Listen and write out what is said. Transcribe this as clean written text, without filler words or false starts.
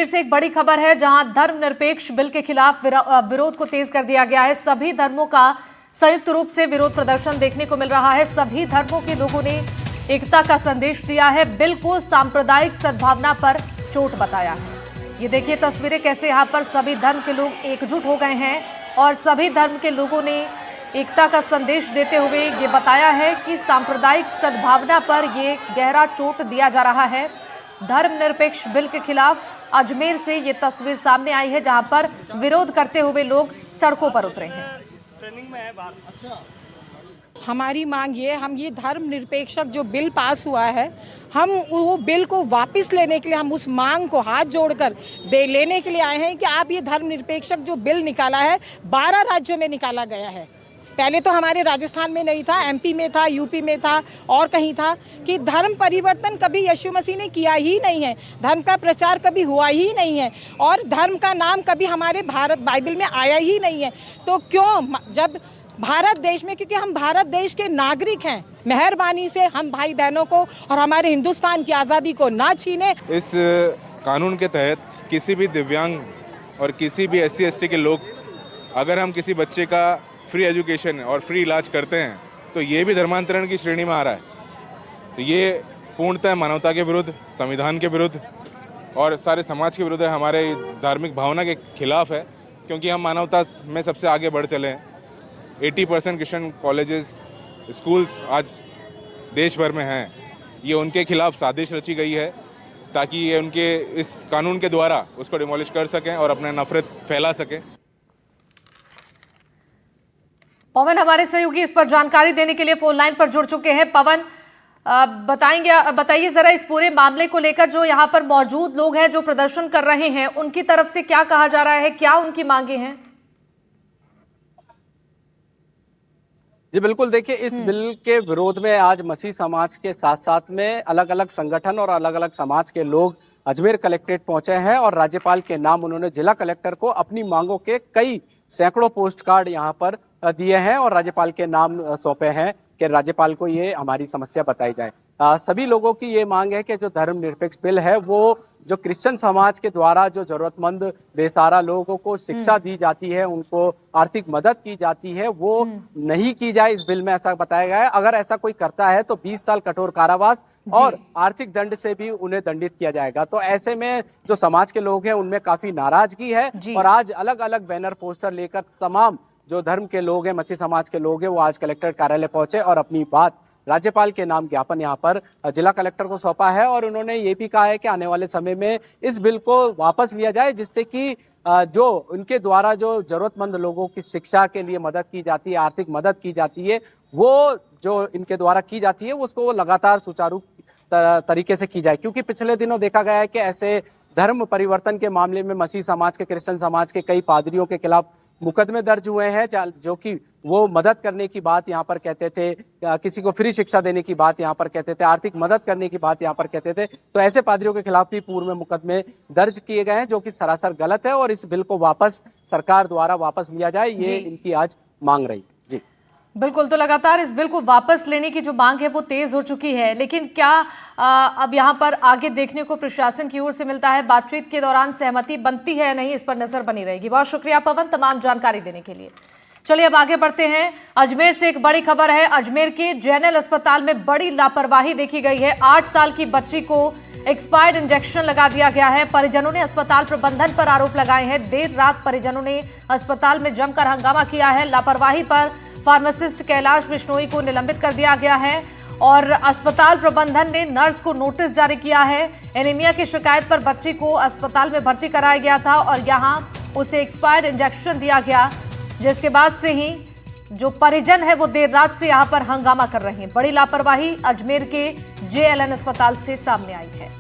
फिर से एक बड़ी खबर है जहां धर्मनिरपेक्ष बिल के खिलाफ विरोध को तेज कर दिया गया है। सभी धर्मों का संयुक्त रूप से विरोध प्रदर्शन देखने को मिल रहा है। सभी धर्मों के लोगों ने एकता का संदेश दिया है। बिल को सांप्रदायिक सद्भावना पर चोट बताया है। ये देखिए तस्वीरें कैसे यहाँ पर सभी धर्म के लोग एकजुट हो गए हैं और सभी धर्म के लोगों ने एकता का संदेश देते हुए ये बताया है कि सांप्रदायिक सद्भावना पर ये गहरा चोट दिया जा रहा है। धर्मनिरपेक्ष बिल के खिलाफ अजमेर से ये तस्वीर सामने आई है जहां पर विरोध करते हुए लोग सड़कों पर उतरे हैं। हमारी मांग ये, हम ये धर्मनिरपेक्षक जो बिल पास हुआ है, हम वो बिल को वापस लेने के लिए, हम उस मांग को हाथ जोड़कर लेने के लिए आए हैं कि आप ये धर्मनिरपेक्षक जो बिल निकाला है 12 राज्यों में निकाला गया है। पहले तो हमारे राजस्थान में नहीं था, एमपी में था, यूपी में था और कहीं था, कि धर्म परिवर्तन कभी यीशु मसीह ने किया ही नहीं है, धर्म का प्रचार कभी हुआ ही नहीं है और धर्म का नाम कभी हमारे भारत बाइबल में आया ही नहीं है। तो क्यों, जब भारत देश में, क्योंकि हम भारत देश के नागरिक हैं, मेहरबानी से हम भाई बहनों को और हमारे हिंदुस्तान की आज़ादी को ना छीने। इस कानून के तहत किसी भी दिव्यांग और किसी भी SC ST के लोग, अगर हम किसी बच्चे का फ्री एजुकेशन और फ्री इलाज करते हैं तो ये भी धर्मांतरण की श्रेणी में आ रहा है। तो ये पूर्णतः मानवता के विरुद्ध, संविधान के विरुद्ध और सारे समाज के विरुद्ध है, हमारे धार्मिक भावना के खिलाफ है, क्योंकि हम मानवता में सबसे आगे बढ़ चले हैं। 80% क्रिश्चियन कॉलेजेस, स्कूल्स आज देश भर में हैं। ये उनके खिलाफ साजिश रची गई है ताकि ये उनके इस कानून के द्वारा उसको डिमोलिश कर सकें और अपने नफरत फैला सकें। पवन हमारे सहयोगी इस पर जानकारी देने के लिए फोन लाइन पर जुड़ चुके हैं। पवन, बताइए जरा इस पूरे मामले को लेकर जो यहाँ पर मौजूद लोग हैं जो प्रदर्शन कर रहे हैं, उनकी तरफ से क्या कहा जा रहा है, क्या उनकी मांगे हैं? जी बिल्कुल, देखिए इस बिल के विरोध में आज मसीह समाज के साथ साथ में अलग अलग संगठन और अलग अलग समाज के लोग अजमेर कलेक्ट्रेट पहुंचे हैं और राज्यपाल के नाम उन्होंने जिला कलेक्टर को अपनी मांगों के कई सैकड़ों पोस्ट कार्ड यहां पर दिए हैं और राज्यपाल के नाम सौंपे हैं कि राज्यपाल को ये हमारी समस्या बताई जाए। सभी लोगों की ये मांग है कि जो धर्मनिरपेक्ष बिल है वो जो क्रिश्चियन समाज के द्वारा जो जरूरतमंद बेसहारा लोगों को शिक्षा दी जाती है, उनको आर्थिक मदद की जाती है, वो नहीं की जाए। इस बिल में ऐसा बताया गया है। अगर ऐसा कोई करता है तो 20 साल कठोर कारावास और आर्थिक दंड से भी उन्हें दंडित किया जाएगा। तो ऐसे में जो समाज के लोग हैं उनमें काफी नाराजगी है और आज अलग अलग बैनर पोस्टर लेकर तमाम जो धर्म के लोग हैं, मसीह समाज के लोग हैं, वो आज कलेक्टर कार्यालय पहुंचे और अपनी बात राज्यपाल के नाम ज्ञापन यहाँ पर जिला कलेक्टर को सौंपा है और उन्होंने ये भी कहा है कि आने वाले समय में इस बिल को वापस लिया जाए, जिससे कि जो उनके द्वारा जो जरूरतमंद लोगों की शिक्षा के लिए मदद की जाती है, आर्थिक मदद की जाती है, वो जो इनके द्वारा की जाती है उसको वो लगातार सुचारू तरीके से की जाए। क्योंकि पिछले दिनों देखा गया है कि ऐसे धर्म परिवर्तन के मामले में मसीह समाज के, क्रिश्चियन समाज के कई पादरियों के खिलाफ मुकदमे दर्ज हुए हैं, जो कि वो मदद करने की बात यहाँ पर कहते थे, किसी को फ्री शिक्षा देने की बात यहाँ पर कहते थे, आर्थिक मदद करने की बात यहाँ पर कहते थे। तो ऐसे पादरियों के खिलाफ भी पूर्व में मुकदमे दर्ज किए गए हैं, जो कि सरासर गलत है और इस बिल को वापस सरकार द्वारा वापस लिया जाए, ये इनकी आज मांग रही। जी बिल्कुल, तो लगातार इस बिल को वापस लेने की जो मांग है वो तेज हो चुकी है, लेकिन क्या अब यहाँ पर आगे देखने को प्रशासन की ओर से मिलता है? बातचीत के दौरान सहमति बनती है या नहीं, इस पर नजर बनी रहेगी। बहुत शुक्रिया पवन तमाम जानकारी देने के लिए। चलिए अब आगे बढ़ते हैं। अजमेर से एक बड़ी खबर है। अजमेर के JNL अस्पताल में बड़ी लापरवाही देखी गई है। 8 साल की बच्ची को एक्सपायर्ड इंजेक्शन लगा दिया गया है। परिजनों ने अस्पताल प्रबंधन पर आरोप लगाए हैं। देर रात परिजनों ने अस्पताल में जमकर हंगामा किया है। लापरवाही पर फार्मासिस्ट कैलाश बिश्नोई को निलंबित कर दिया गया है और अस्पताल प्रबंधन ने नर्स को नोटिस जारी किया है। एनीमिया की शिकायत पर बच्ची को अस्पताल में भर्ती कराया गया था और यहां उसे एक्सपायर्ड इंजेक्शन दिया गया, जिसके बाद से ही जो परिजन है वो देर रात से यहां पर हंगामा कर रहे हैं। बड़ी लापरवाही अजमेर के JLN अस्पताल से सामने आई है।